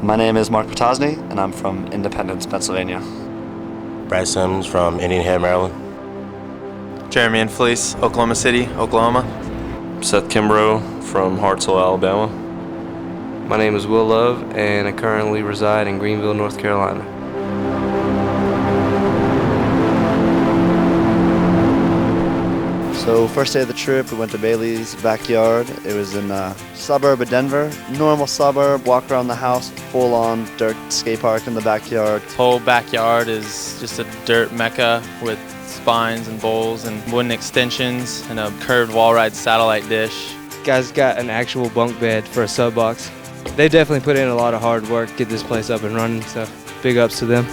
My name is Mark Potosny, and I'm from Independence, Pennsylvania. Brad Sims from Indian Head, Maryland. Jeremy and Felice, Oklahoma City, Oklahoma. Seth Kimbrough from Hartselle, Alabama. My name is Will Love, and I currently reside in Greenville, North Carolina. So first day of the trip, we went to Bailey's backyard. It was in a suburb of Denver, normal suburb, walk around the house, full-on dirt skate park in the backyard. Whole backyard is just a dirt mecca with spines and bowls and wooden extensions and a curved wall ride satellite dish. Guys got an actual bunk bed for a sub box. They definitely put in a lot of hard work to get this place up and running, so big ups to them.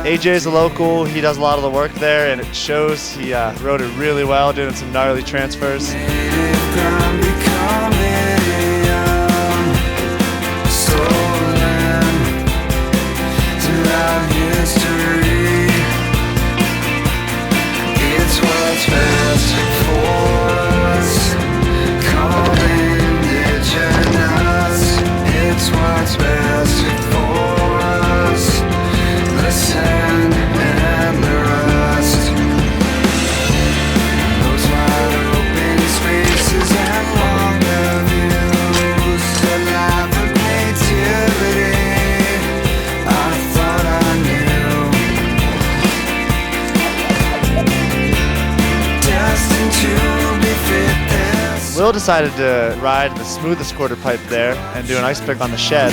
AJ's a local, he does a lot of the work there, and it shows. He rode it really well, doing some gnarly transfers. Will decided to ride the smoothest quarter pipe there and do an ice pick on the shed.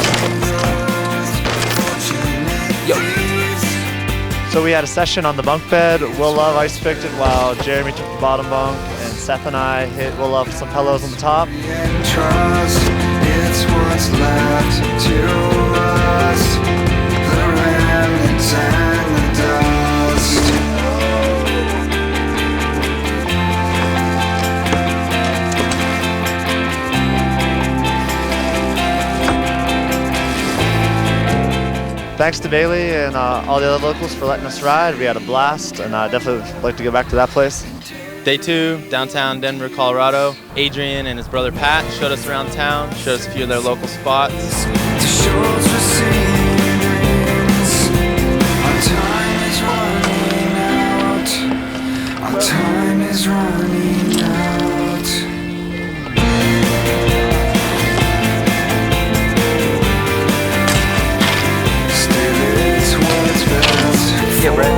So we had a session on the bunk bed. Will Love ice picked it while Jeremy took the bottom bunk, and Seth and I hit Will Love some pillows on the top. It's what's left to us, the remnants and the dust. Thanks to Bailey and all the other locals for letting us ride. We had a blast, and I definitely like to go back to that place. Day 2, downtown Denver, Colorado. Adrian and his brother Pat showed us around town, showed us a few of their local spots. Our time is running out. Yeah, Brett.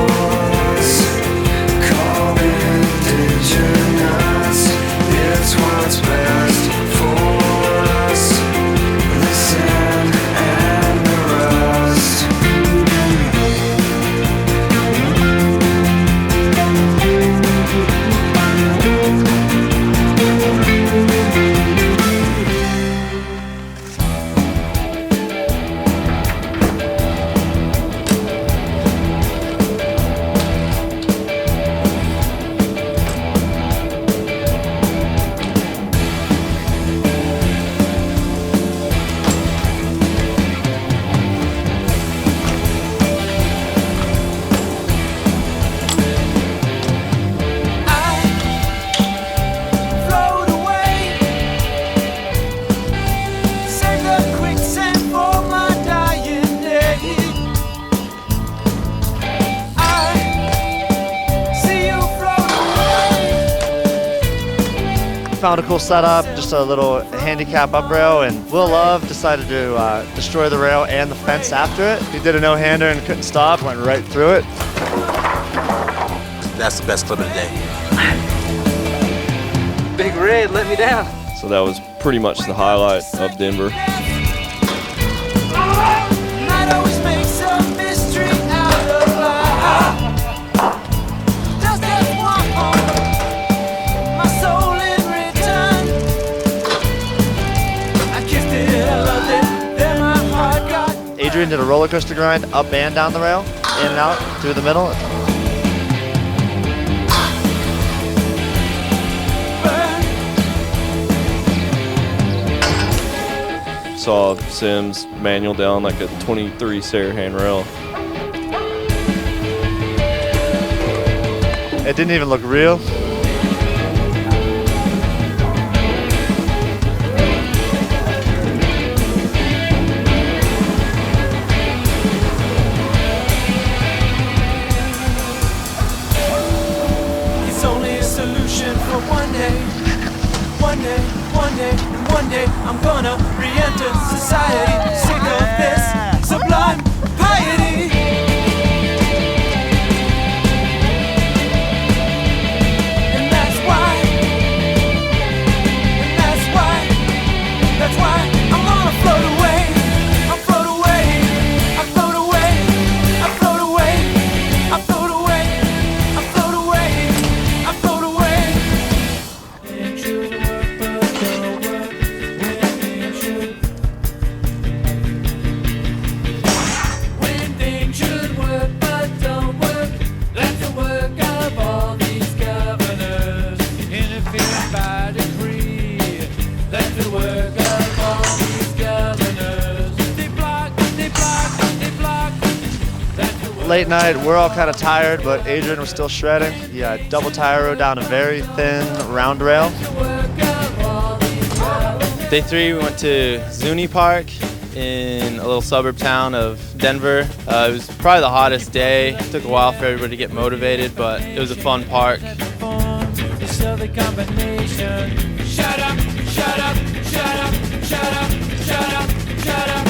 found a cool setup, just a little handicap up rail, and Will Love decided to destroy the rail and the fence after it. He did a no-hander and couldn't stop, went right through it. That's the best clip of the day. Big Red let me down. So that was pretty much the highlight of Denver. Adrian did a roller coaster grind up and down the rail, in and out, through the middle. Saw Sims manual down like a 23 Sarahan rail. It didn't even look real. One day I'm gonna re-enter society, sick of this sublime piety. And that's why I'm gonna float away. I float away, I float away, I float away, I float away, I float away, I float away. Late night, we're all kind of tired, but Adrian was still shredding. Yeah, double tire rode down a very thin round rail. Day 3, we went to Zuni Park in a little suburb town of Denver. It was probably the hottest day. It took a while for everybody to get motivated, but it was a fun park. Shut up, shut up, shut up, shut up, shut up, shut up.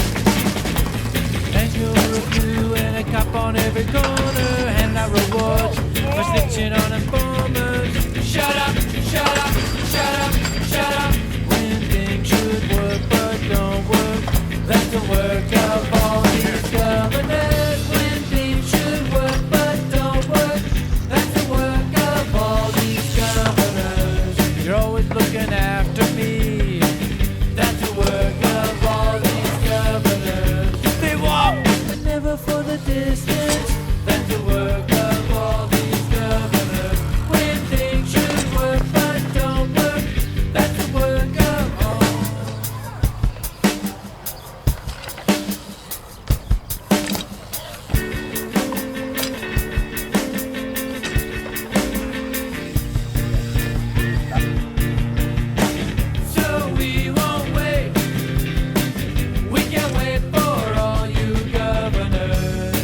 And you're a blue and a cop on every corner, and I rewards for snitching on informers. Shut up, shut up, shut up, shut up. When things should work but don't work, that's the work of all these governors. When things should work but don't work, that's the work of all these governors. You're always looking after me, that's the work of all these governors. They walk, but never for the distance, that's the work of all these governors. When things should work but don't work, that's the work of all. So we won't wait, we can't wait for all you governors.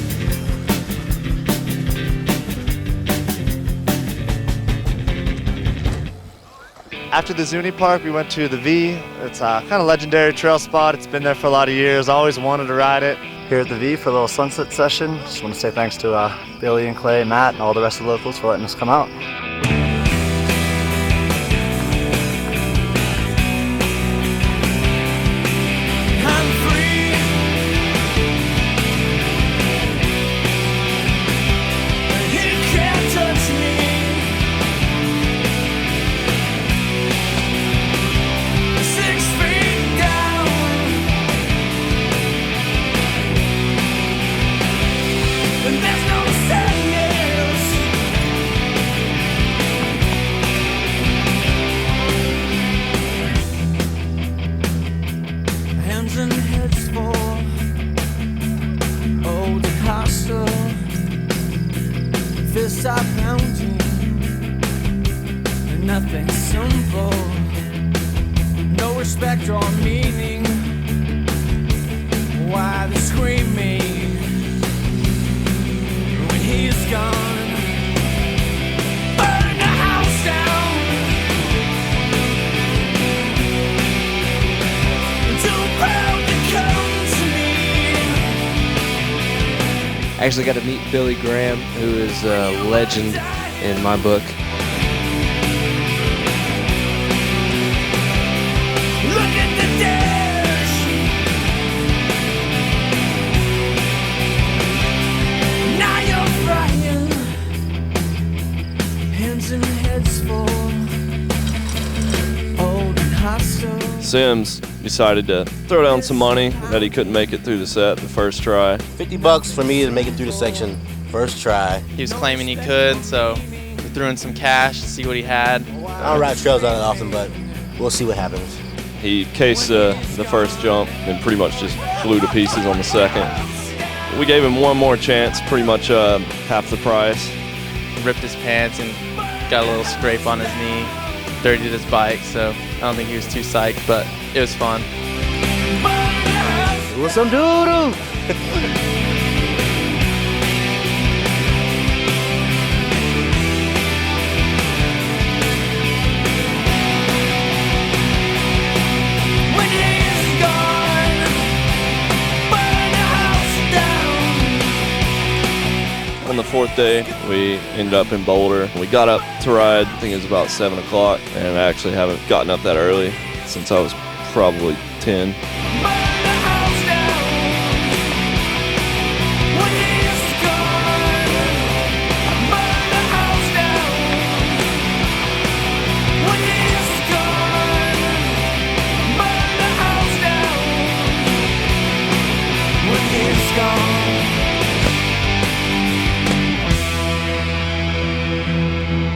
After the Zuni Park, we went to the V. It's a kind of legendary trail spot. It's been there for a lot of years. Always wanted to ride it. Here at the V for a little sunset session. Just want to say thanks to Billy and Clay, Matt, and all the rest of the locals for letting us come out. I'm free. You can't touch me. 6 feet down. And there's no sadness. Hands and heads for old Acosta. Fists are pounding, and nothing simple. No respect or meaning. Why the screaming when he's gone? Burn the house down. Actually got to meet Billy Graham, who is a legend in my book. Look at the dash. Now you're frying. Hands and heads full. Old and hostile. Sims decided to throw down some money that he couldn't make it through the set the first try. $50 for me to make it through the section, first try. He was claiming he could, so we threw in some cash to see what he had. I don't ride trails that often, but we'll see what happens. He cased the first jump and pretty much just flew to pieces on the second. We gave him one more chance, pretty much half the price. Ripped his pants and got a little scrape on his knee. Dirtied his bike, so I don't think he was too psyched, but it was fun. It was some doo-doo. When he's gone, burn the house down. On the fourth day, we ended up in Boulder. We got up to ride, I think it was about 7 o'clock, and I actually haven't gotten up that early since I was probably 10. Burn the house down. When he's gone, burn the house down. When he's gone, burn the house down. When he's gone.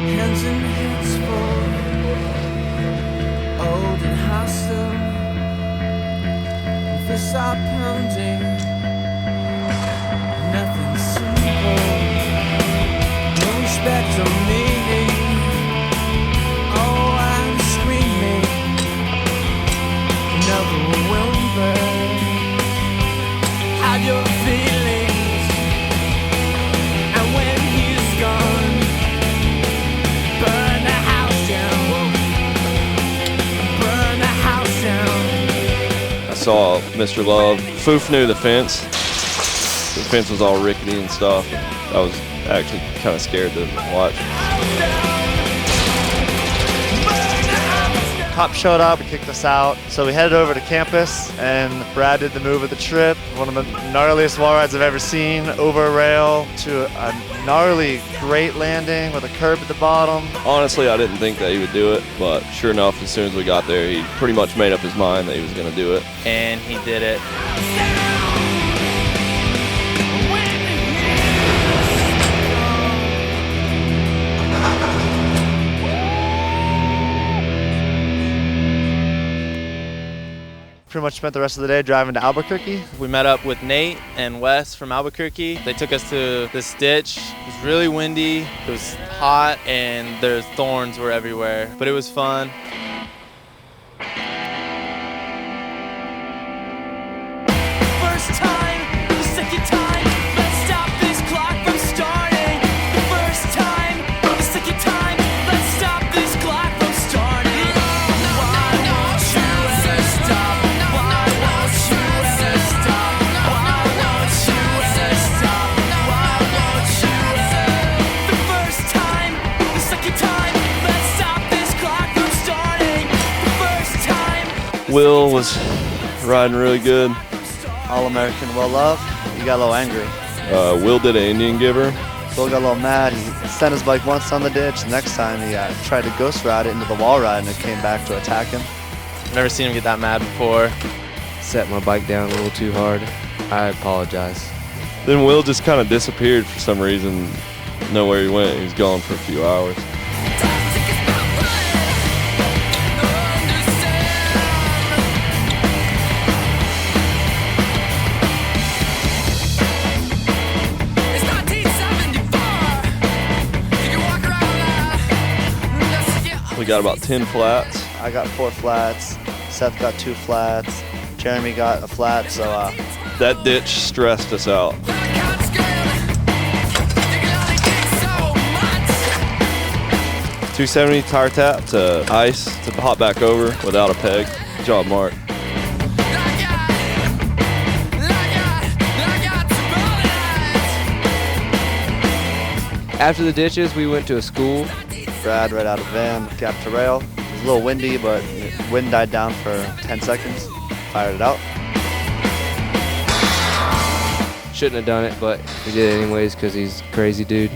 Hands and heads full, old and hostile. Fists are pounding, nothing simple. No respect or meaning. Oh, I'm screaming, another whimper. Hide your feelings, and when he's gone, burn the house down. Burn the house down. I saw Mr. Love foof knew the fence. The fence was all rickety and stuff. I was actually kind of scared to watch. Cop showed up and kicked us out, so we headed over to campus, and Brad did the move of the trip. One of the gnarliest wall rides I've ever seen, over a rail to a gnarly great landing with a curb at the bottom. Honestly, I didn't think that he would do it, but sure enough, as soon as we got there, he pretty much made up his mind that he was going to do it. And he did it. Pretty much spent the rest of the day driving to Albuquerque. We met up with Nate and Wes from Albuquerque. They took us to this ditch. It was really windy, it was hot, and there's thorns were everywhere, but it was fun. First time, the second time, let's stop this clock from starting. The first time, the second time, let's stop this clock from starting. Why won't you ever stop? Why won't you ever stop? Why won't you ever stop? Why won't you ever? The first time, the second time, let's stop this clock from starting. The first time. Will was riding really good. All-American, well loved. He got a little angry. Will did an Indian giver. Will got a little mad. He sent his bike once on the ditch. Next time he tried to ghost ride it into the wall ride, and it came back to attack him. Never seen him get that mad before. Set my bike down a little too hard. I apologize. Then Will just kind of disappeared for some reason. Know where he went. He was gone for a few hours. We got about 10 flats. I got 4 flats. Seth got 2 flats. Jeremy got a flat, so That ditch stressed us out. 270 tire tap to ice to hop back over without a peg. Good job, Mark. After the ditches, we went to a school. Brad right out of the van, gap to rail. It was a little windy, but wind died down for 10 seconds. Fired it out. Shouldn't have done it, but we did it anyways because he's a crazy dude.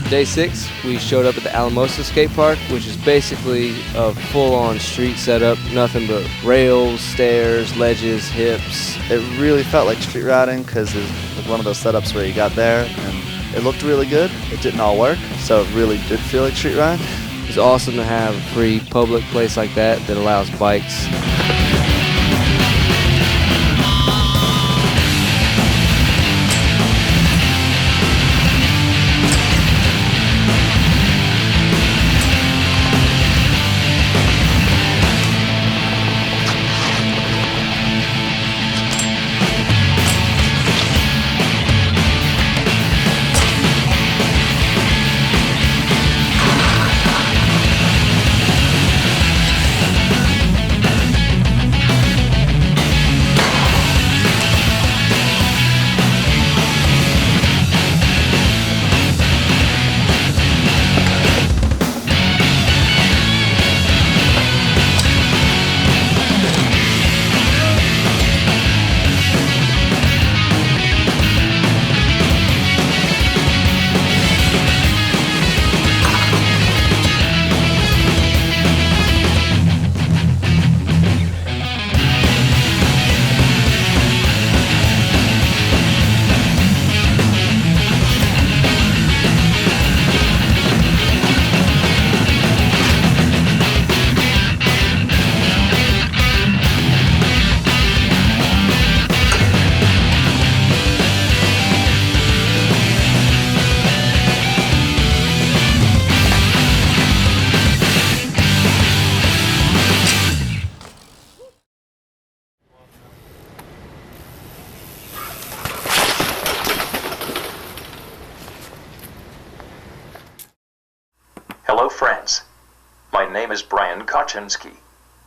Day 6, we showed up at the Alamosa Skate Park, which is basically a full-on street setup, nothing but rails, stairs, ledges, hips. It really felt like street riding because it was one of those setups where you got there and it looked really good. It didn't all work, so it really did feel like street riding. It's awesome to have a free public place like that allows bikes. Hello friends, my name is Brian Koczynski.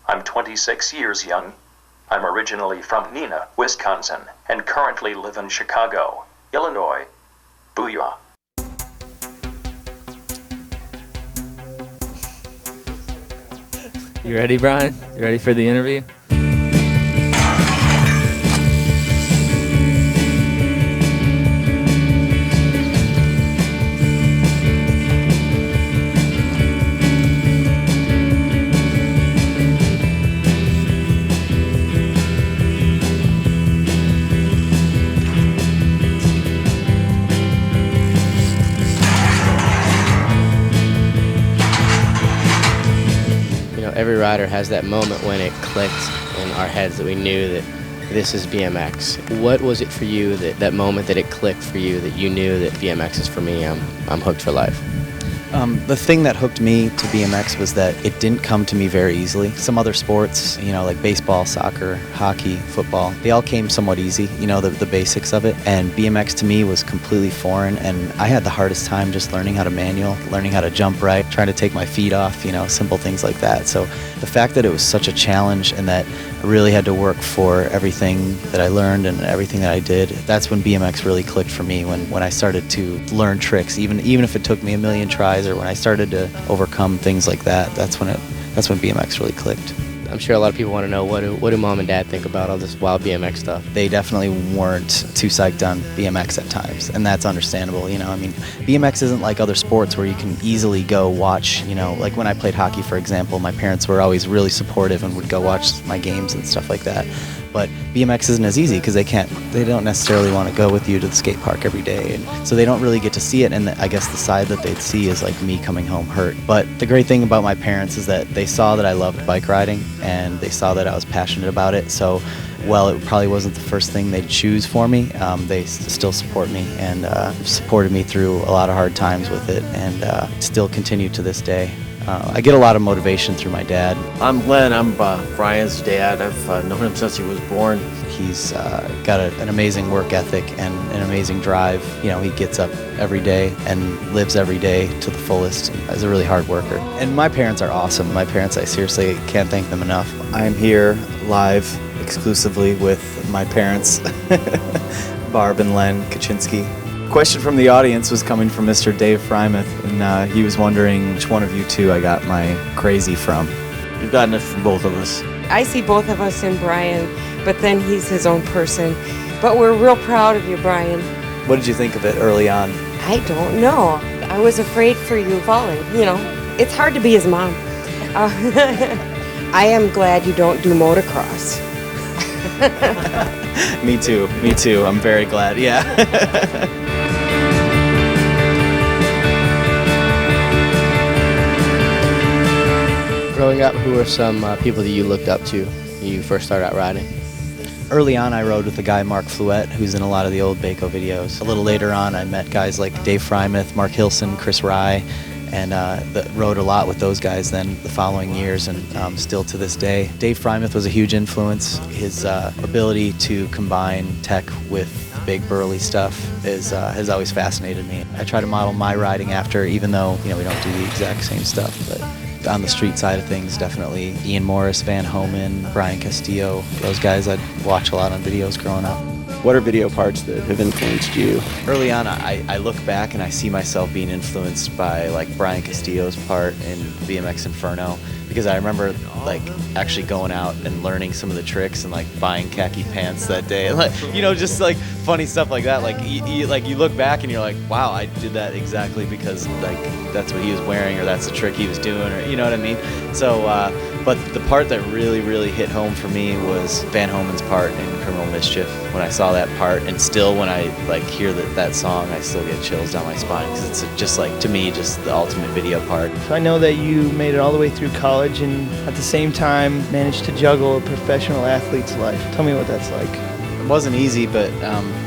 I'm 26 years young. I'm originally from Neenah, Wisconsin, and currently live in Chicago, Illinois. Booyah. You ready, Brian? You ready for the interview? Every rider has that moment when it clicked in our heads that we knew that this is BMX. What was it for you, that moment that it clicked for you, that you knew that BMX is for me, I'm hooked for life? The thing that hooked me to BMX was that it didn't come to me very easily. Some other sports, like baseball, soccer, hockey, football, they all came somewhat easy, the basics of it. And BMX to me was completely foreign, and I had the hardest time just learning how to manual, learning how to jump right, trying to take my feet off, simple things like that. So the fact that it was such a challenge and that I really had to work for everything that I learned and everything that I did, that's when BMX really clicked for me, when I started to learn tricks, even if it took me a million tries, or when I started to overcome things like that, that's when BMX really clicked. I'm sure a lot of people want to know, what do mom and dad think about all this wild BMX stuff? They definitely weren't too psyched on BMX at times, and that's understandable. BMX isn't like other sports where you can easily go watch, like when I played hockey, for example, my parents were always really supportive and would go watch my games and stuff like that. But BMX isn't as easy because they don't necessarily want to go with you to the skate park every day, and so they don't really get to see it. And I guess the side that they'd see is like me coming home hurt. But the great thing about my parents is that they saw that I loved bike riding, and they saw that I was passionate about it. So, while it probably wasn't the first thing they'd choose for me, they still support me and supported me through a lot of hard times with it, and still continue to this day. I get a lot of motivation through my dad. I'm Glenn. I'm Brian's dad. I've known him since he was born. He's got an amazing work ethic and an amazing drive. He gets up every day and lives every day to the fullest. He's a really hard worker. And my parents are awesome. My parents, I seriously can't thank them enough. I'm here live exclusively with my parents, Barb and Len Kaczynski. Question from the audience was coming from Mr. Dave Frymouth, and he was wondering which one of you two I got my crazy from. You've gotten it from both of us. I see both of us in Brian, but then he's his own person. But we're real proud of you, Brian. What did you think of it early on? I don't know. I was afraid for you falling. It's hard to be his mom. I am glad you don't do motocross. Me too. I'm very glad, yeah. Growing up, who are some people that you looked up to when you first started out riding? Early on, I rode with the guy Mark Fluette, who's in a lot of the old Baco videos. A little later on, I met guys like Dave Frymouth, Mark Hilson, Chris Rye, and rode a lot with those guys then the following years, and still to this day. Dave Frymouth was a huge influence. His ability to combine tech with big burly stuff has always fascinated me. I try to model my riding after, even though we don't do the exact same stuff, but on the street side of things, definitely Ian Morris, Van Homan, Brian Castillo, those guys I'd watch a lot on videos growing up. What are video parts that have influenced you? Early on, I look back and I see myself being influenced by like Brian Castillo's part in BMX Inferno, because I remember like actually going out and learning some of the tricks and like buying khaki pants that day, and like just like funny stuff like that. Like you look back and you're like, wow, I did that exactly because like that's what he was wearing, or that's the trick he was doing, or you know what I mean. So, but the part that really hit home for me was Van Homan's part in Criminal Mischief. When I saw that part, and still when I like hear that song, I still get chills down my spine, because it's just like, to me, just the ultimate video part. So I know that you made it all the way through college and at the same time managed to juggle a professional athlete's life. Tell me what that's like. It wasn't easy, but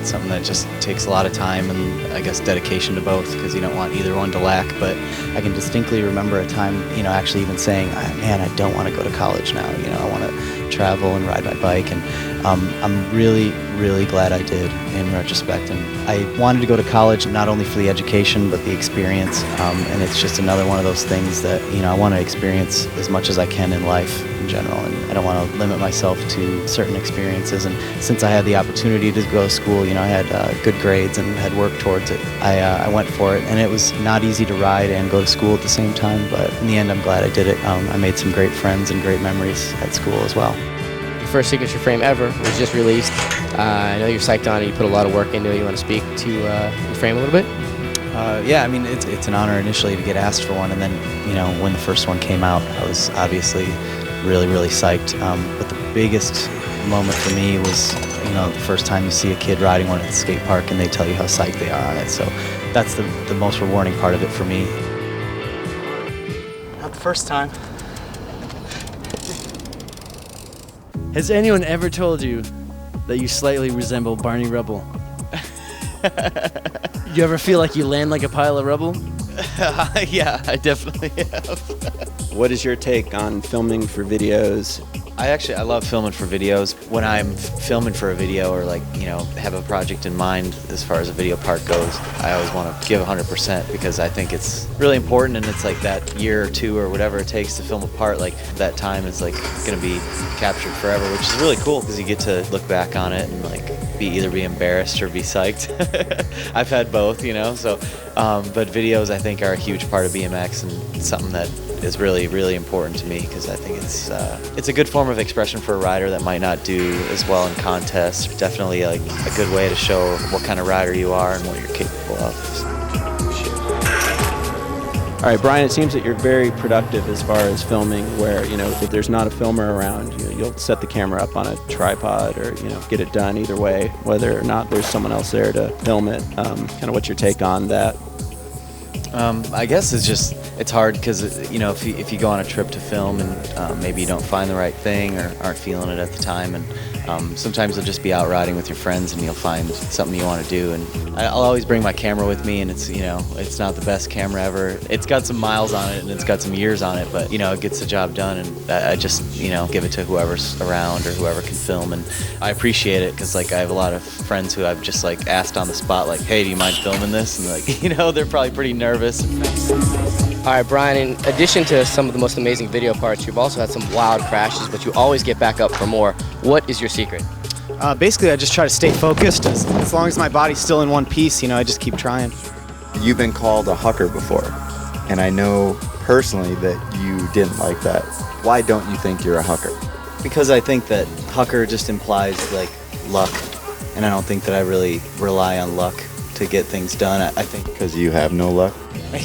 something that just takes a lot of time and I guess dedication to both, because you don't want either one to lack. But I can distinctly remember a time, actually even saying, man, I don't want to go to college now. I want to travel and ride my bike, and I'm really glad I did in retrospect. And I wanted to go to college not only for the education but the experience, and it's just another one of those things that I want to experience as much as I can in life in general, and I don't want to limit myself to certain experiences. And since I had the opportunity to go to school, I had good grades and had worked towards it, I went for it. And it was not easy to ride and go to school at the same time, but in the end I'm glad I did it. I made some great friends and great memories at school as well. Your first signature frame ever was just released. I know you're psyched on it. You put a lot of work into it. You want to speak to the frame a little bit? Yeah, I mean, it's an honor initially to get asked for one, and then when the first one came out, I was obviously really psyched. But the biggest moment for me was the first time you see a kid riding one at the skate park and they tell you how psyched they are on it. So that's the most rewarding part of it for me. Not the first time. Has anyone ever told you that you slightly resemble Barney Rubble. You ever feel like you land like a pile of rubble? Yeah, I definitely have. What is your take on filming for videos? I love filming for videos. When I'm filming for a video or have a project in mind as far as a video part goes, I always want to give 100% because I think it's really important, and it's like that year or two or whatever it takes to film a part, like that time is like going to be captured forever, which is really cool because you get to look back on it and either be embarrassed or be psyched. I've had both, so but videos I think are a huge part of BMX and something that is really, really important to me because I think it's a good form of expression for a rider that might not do as well in contests. Definitely a good way to show what kind of rider you are and what you're capable of. All right, Brian, it seems that you're very productive as far as filming where, if there's not a filmer around, you'll set the camera up on a tripod or, get it done either way, whether or not there's someone else there to film it. Kind of what's your take on that? I guess it's hard because if you go on a trip to film and maybe you don't find the right thing or aren't feeling it at the time, and sometimes you'll just be out riding with your friends and you'll find something you want to do, and I'll always bring my camera with me, and it's not the best camera ever. It's got some miles on it and it's got some years on it, but it gets the job done, and I just give it to whoever's around or whoever can film, and I appreciate it because I have a lot of friends who I've just asked on the spot, hey, do you mind filming this? And they're probably pretty nervous. All right, Brian, in addition to some of the most amazing video parts, you've also had some wild crashes, but you always get back up for more. What is your secret? Basically, I just try to stay focused. As long as my body's still in one piece, I just keep trying. You've been called a hucker before, and I know personally that you didn't like that. Why don't you think you're a hucker? Because I think that hucker just implies luck, and I don't think that I really rely on luck to get things done. I think because you have no luck.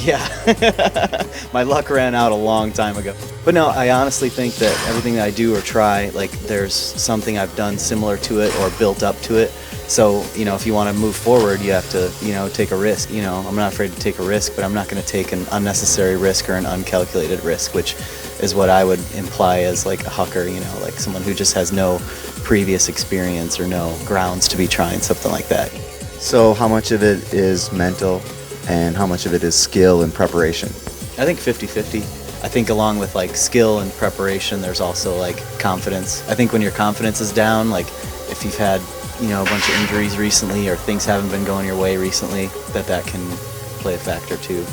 Yeah, my luck ran out a long time ago. But no, I honestly think that everything that I do or try, there's something I've done similar to it or built up to it. So, if you want to move forward, you have to, take a risk. I'm not afraid to take a risk, but I'm not going to take an unnecessary risk or an uncalculated risk, which is what I would imply as a hucker, someone who just has no previous experience or no grounds to be trying something like that. So how much of it is mental and how much of it is skill and preparation? I think 50-50. I think along with skill and preparation, there's also confidence. I think when your confidence is down, if you've had, a bunch of injuries recently or things haven't been going your way recently, that can play a factor too.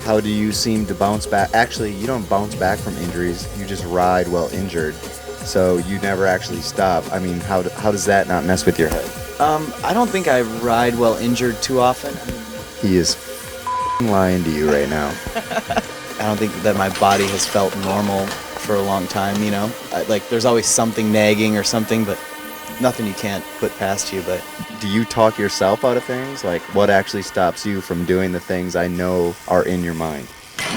How do you seem to bounce back? Actually, you don't bounce back from injuries. You just ride while injured. So you never actually stop. I mean, how does that not mess with your head? I don't think I ride while injured too often. He is lying to you right now. I don't think that my body has felt normal for a long time, there's always something nagging or something, but nothing you can't put past you. But do you talk yourself out of things? What actually stops you from doing the things I know are in your mind?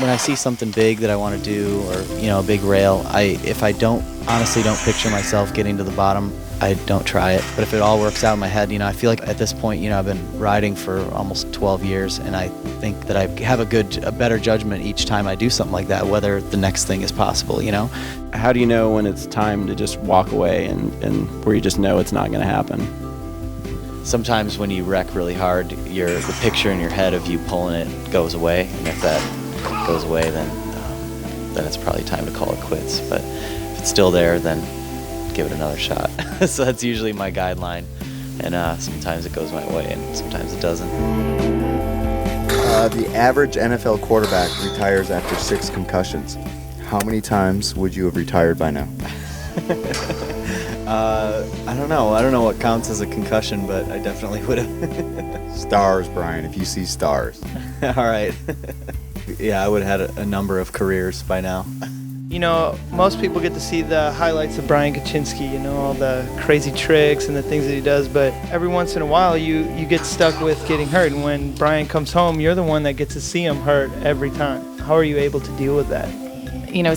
When I see something big that I want to do or, a big rail, if I honestly don't picture myself getting to the bottom, I don't try it. But if it all works out in my head, I feel like at this point, I've been riding for almost 12 years, and I think that I have a better judgment each time I do something like that, whether the next thing is possible, How do you know when it's time to just walk away and where you just know it's not going to happen? Sometimes when you wreck really hard, the picture in your head of you pulling it goes away, and if that goes away, then it's probably time to call it quits. But if it's still there, then give it another shot. So that's usually my guideline, and sometimes it goes my way and sometimes it doesn't. The average NFL quarterback retires after 6 concussions. How many times would you have retired by now? I don't know. I don't know what counts as a concussion, but I definitely would have. Stars, Brian, if you see stars. All right. Yeah, I would have had a number of careers by now. Most people get to see the highlights of Brian Kaczynski, all the crazy tricks and the things that he does, but every once in a while you get stuck with getting hurt, and when Brian comes home, you're the one that gets to see him hurt every time. How are you able to deal with that?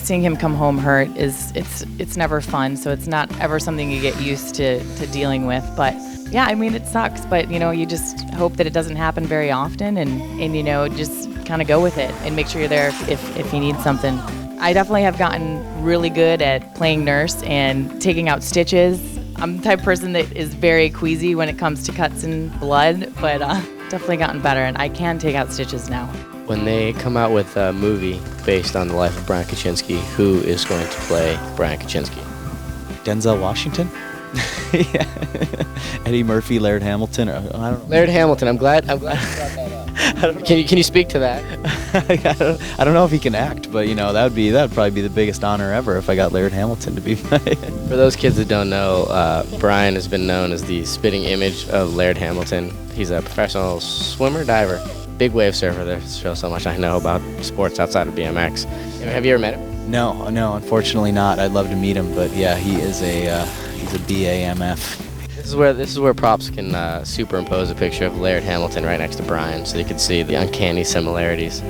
Seeing him come home hurt it's never fun, so it's not ever something you get used to dealing with. But yeah, it sucks, but you just hope that it doesn't happen very often, and just kind of go with it and make sure you're there if you need something. I definitely have gotten really good at playing nurse and taking out stitches. I'm the type of person that is very queasy when it comes to cuts and blood, but definitely gotten better, and I can take out stitches now. When they come out with a movie based on the life of Brian Kaczynski, who is going to play Brian Kaczynski? Denzel Washington? Yeah. Eddie Murphy, Laird Hamilton. I don't know. Laird Hamilton. I'm glad you brought that up. Can you speak to that? I don't know if he can act, but that'd probably be the biggest honor ever if I got Laird Hamilton to be my. For those kids that don't know, Brian has been known as the spitting image of Laird Hamilton. He's a professional swimmer, diver, big wave surfer. There's so much I know about sports outside of BMX. Have you ever met him? No, unfortunately not. I'd love to meet him, but yeah, he's a BAMF. This is where props can superimpose a picture of Laird Hamilton right next to Brian, so you can see the uncanny similarities.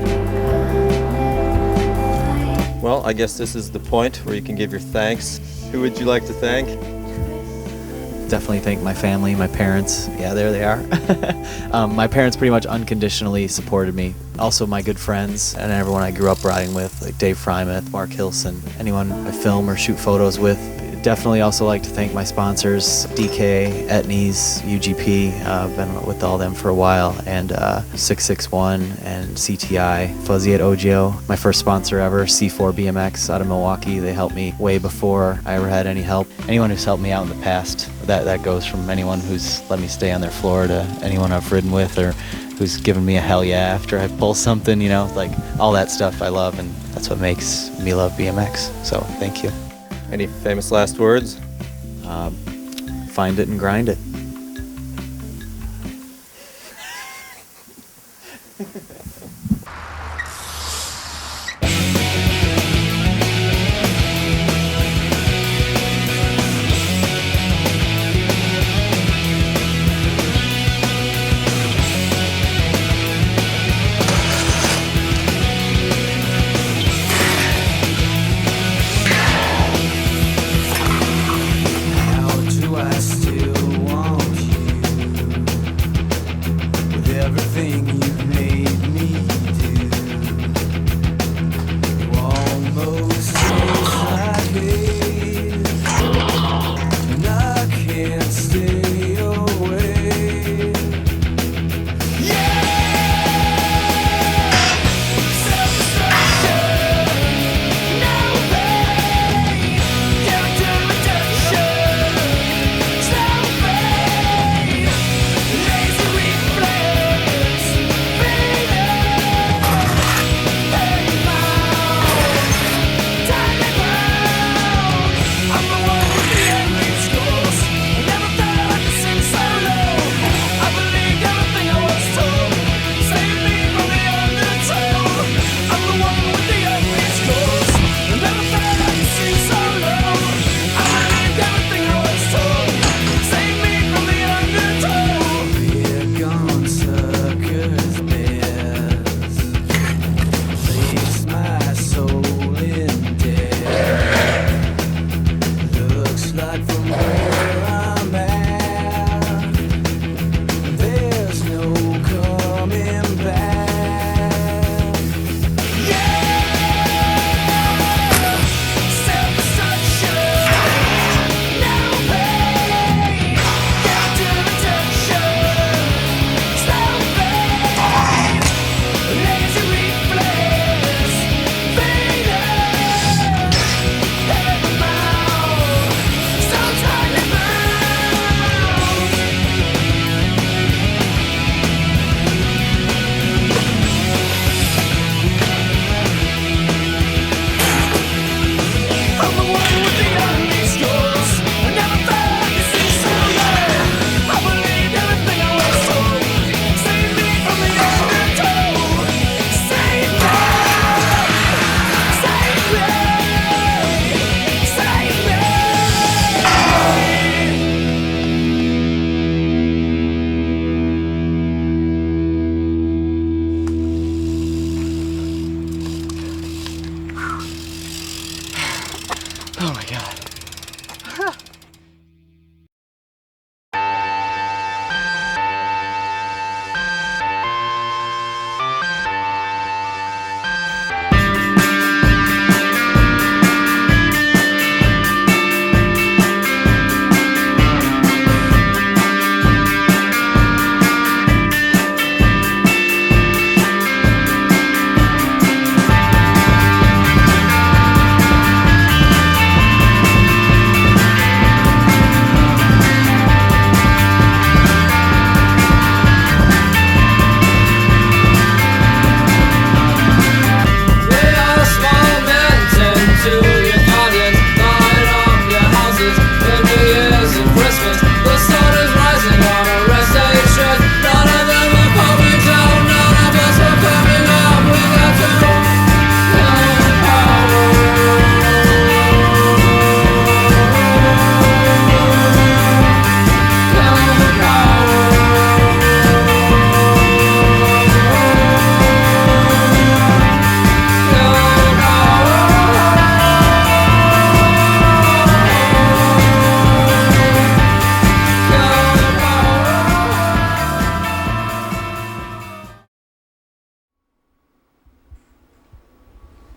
Well, I guess this is the point where you can give your thanks. Who would you like to thank? Definitely thank my family, my parents. Yeah, there they are. My parents pretty much unconditionally supported me. Also my good friends and everyone I grew up riding with, like Dave Frymouth, Mark Hilson, anyone I film or shoot photos with. Definitely also like to thank my sponsors, DK, Etnies, UGP. I've been with all them for a while, and 661 and CTI, Fuzzy at Ogio, my first sponsor ever, C4 BMX out of Milwaukee. They helped me way before I ever had any help. Anyone who's helped me out in the past, that goes from anyone who's let me stay on their floor to anyone I've ridden with or who's given me a hell yeah after I pull something, like all that stuff I love, and that's what makes me love BMX. So thank you. Any famous last words? Find it and grind it. How do I still want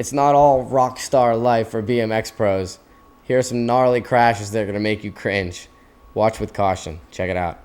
It's not all rock star life for BMX pros. Here are some gnarly crashes that are going to make you cringe. Watch with caution. Check it out.